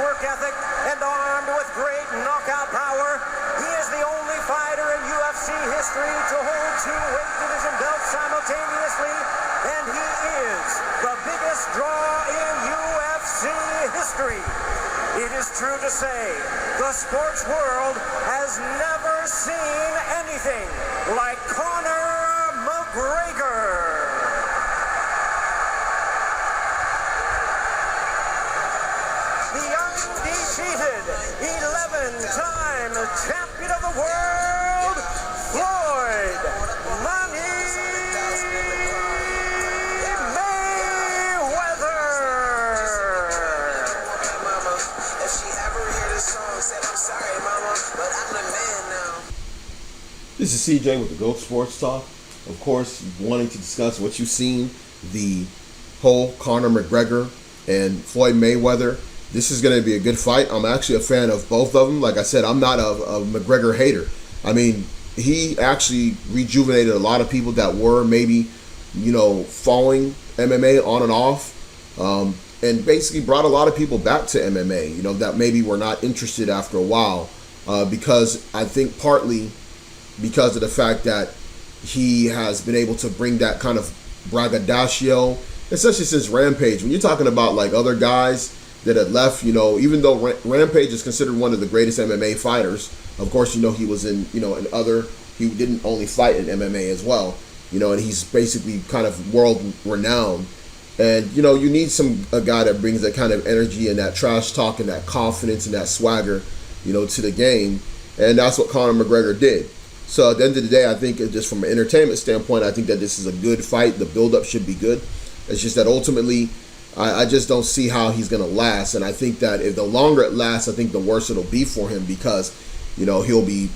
work ethic and armed with great knockout power, he is the only fighter in UFC history to hold two weight division belts simultaneously, and he is the biggest draw in UFC history. It is true to say, the sports world has never seen anything like Conor McGregor. The undefeated 11-time champion of the world, Floyd Mayweather. This is CJ with the GOAT Sports Talk. Of course, wanting to discuss what you've seen, the whole Conor McGregor and Floyd Mayweather. This is going to be a good fight. I'm actually a fan of both of them. Like I said, I'm not a McGregor hater. I mean, he actually rejuvenated a lot of people that were maybe, following MMA on and off, and basically brought a lot of people back to MMA, that maybe were not interested after a while, because I think partly because of the fact that he has been able to bring that kind of braggadocio, especially since Rampage. When you're talking about like other guys that had left, even though Rampage is considered one of the greatest MMA fighters, of course, he was in, he didn't only fight in MMA as well, and he's basically kind of world renowned. And, you need a guy that brings that kind of energy and that trash talk and that confidence and that swagger, to the game. And that's what Conor McGregor did. So at the end of the day, I think just from an entertainment standpoint, I think that this is a good fight. The build-up should be good. It's just that ultimately, I just don't see how he's going to last. And I think that if the longer it lasts, I think the worse it'll be for him because, he'll be,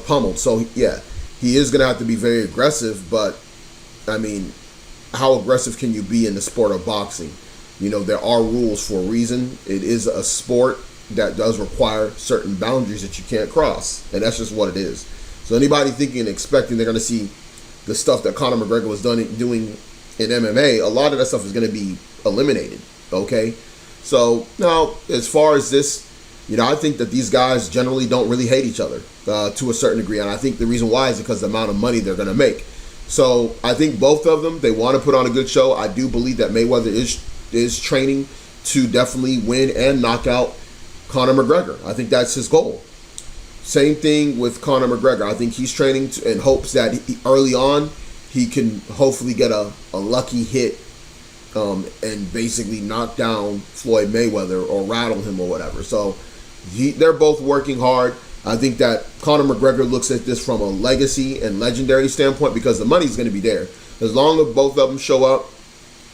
pummeled. So, yeah, he is going to have to be very aggressive. But, I mean, how aggressive can you be in the sport of boxing? There are rules for a reason. It is a sport that does require certain boundaries that you can't cross. And that's just what it is. So anybody thinking and expecting they're going to see the stuff that Conor McGregor was doing in MMA, a lot of that stuff is going to be eliminated, okay? So now, as far as this, I think that these guys generally don't really hate each other to a certain degree. And I think the reason why is because of the amount of money they're going to make. So I think both of them, they want to put on a good show. I do believe that Mayweather is training to definitely win and knock out Conor McGregor. I think that's his goal. Same thing with Conor McGregor. I think he's training in hopes that early on he can hopefully get a lucky hit and basically knock down Floyd Mayweather or rattle him or whatever. So they're both working hard. I think that Conor McGregor looks at this from a legacy and legendary standpoint because the money's going to be there. As long as both of them show up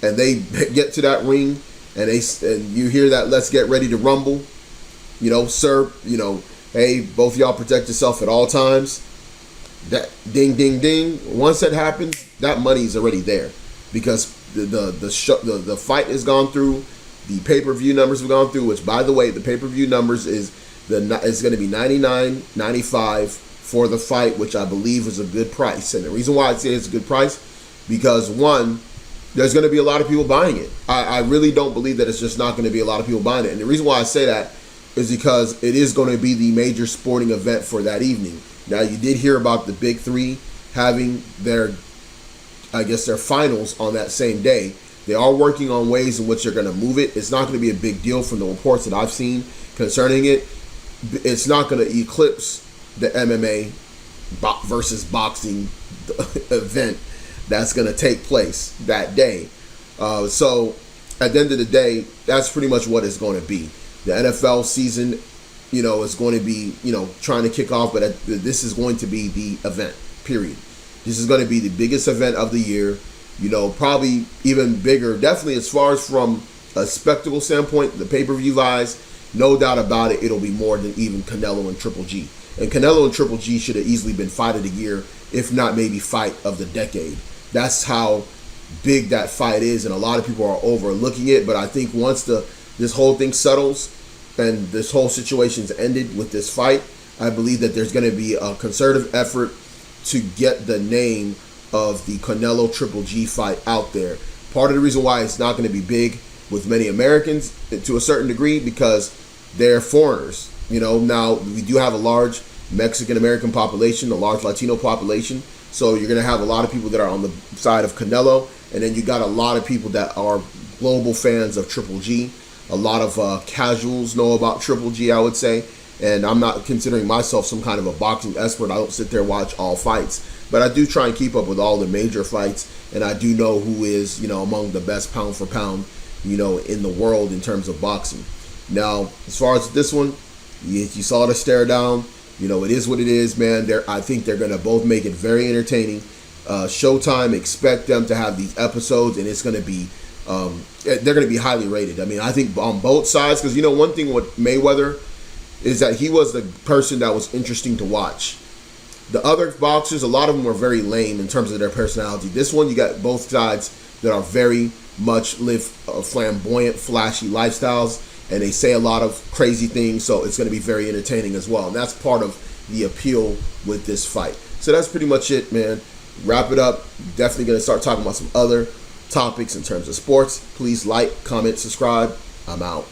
and they get to that ring and you hear that "let's get ready to rumble," sir, hey, both of y'all protect yourself at all times. That ding, ding, ding. Once that happens, that money is already there because the fight has gone through, the pay-per-view numbers have gone through. Which, by the way, the pay-per-view numbers is going to be $99.95 for the fight, which I believe is a good price. And the reason why I say it's a good price because one, there's going to be a lot of people buying it. I really don't believe that it's just not going to be a lot of people buying it. And the reason why I say that is because it is going to be the major sporting event for that evening. Now, you did hear about the Big Three having their finals on that same day. They are working on ways in which they're going to move it. It's not going to be a big deal from the reports that I've seen concerning it. It's not going to eclipse the MMA versus boxing event that's going to take place that day. So, at the end of the day, that's pretty much what it's going to be. The NFL season, is going to be, trying to kick off, but this is going to be the event, period. This is going to be the biggest event of the year, probably even bigger. Definitely as far as from a spectacle standpoint, the pay-per-view guys, no doubt about it, it'll be more than even Canelo and Triple G. And Canelo and Triple G should have easily been fight of the year, if not maybe fight of the decade. That's how big that fight is, and a lot of people are overlooking it. But I think once this whole thing settles and this whole situation's ended with this fight, I believe that there's going to be a concerted effort to get the name of the Canelo Triple G fight out there. Part of the reason why it's not going to be big with many Americans to a certain degree because they're foreigners. Now we do have a large Mexican American population, a large Latino population. So you're going to have a lot of people that are on the side of Canelo, and then you got a lot of people that are global fans of Triple G. A lot of casuals know about Triple G, I would say. And I'm not considering myself some kind of a boxing expert. I don't sit there and watch all fights. But I do try and keep up with all the major fights. And I do know who is, among the best pound for pound, in the world in terms of boxing. Now, as far as this one, you saw the stare down. It is what it is, man. I think they're going to both make it very entertaining. Showtime, expect them to have these episodes, and it's going to be, they're going to be highly rated. I mean, I think on both sides, because, one thing with Mayweather is that he was the person that was interesting to watch. The other boxers, a lot of them were very lame in terms of their personality. This one, you got both sides that are very much live flamboyant, flashy lifestyles, and they say a lot of crazy things, so it's going to be very entertaining as well. And that's part of the appeal with this fight. So that's pretty much it, man. Wrap it up. Definitely going to start talking about some other topics in terms of sports. Please like, comment, subscribe. I'm out.